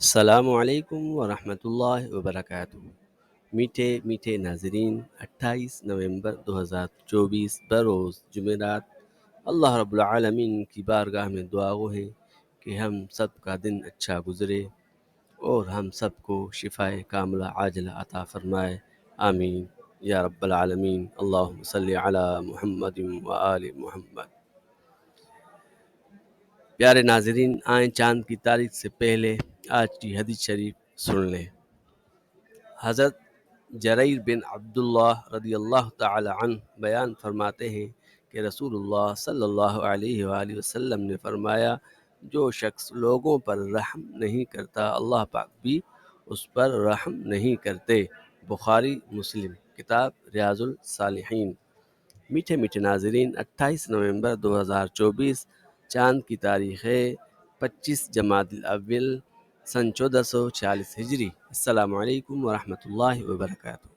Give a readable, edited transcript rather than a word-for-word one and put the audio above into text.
السلام علیکم ورحمۃ اللہ وبرکاتہ۔ میٹھے میٹھے ناظرین، 28 نومبر 2024 بروز جمعرات، اللہ رب العالمین کی بارگاہ میں دعا گو ہے کہ ہم سب کا دن اچھا گزرے اور ہم سب کو شفائے کاملہ عاجلہ عطا فرمائے، آمین یا رب العالمین۔ اللہم صلی علی محمد و آل محمد۔ پیارے ناظرین، آئیں چاند کی تاریخ سے پہلے آج کی حدیث شریف سن لیں۔ حضرت جریر بن عبداللہ رضی اللہ تعالی عنہ بیان فرماتے ہیں کہ رسول اللہ صلی اللہ علیہ وآلہ وسلم نے فرمایا، جو شخص لوگوں پر رحم نہیں کرتا اللہ پاک بھی اس پر رحم نہیں کرتے۔ بخاری مسلم، کتاب ریاض الصالحین۔ میٹھے میٹھے ناظرین، 28 نومبر 2024 چاند کی تاریخ ہے 25 جمادی الاول سن 1446 ہجری۔ السلام علیکم ورحمۃ اللہ وبرکاتہ۔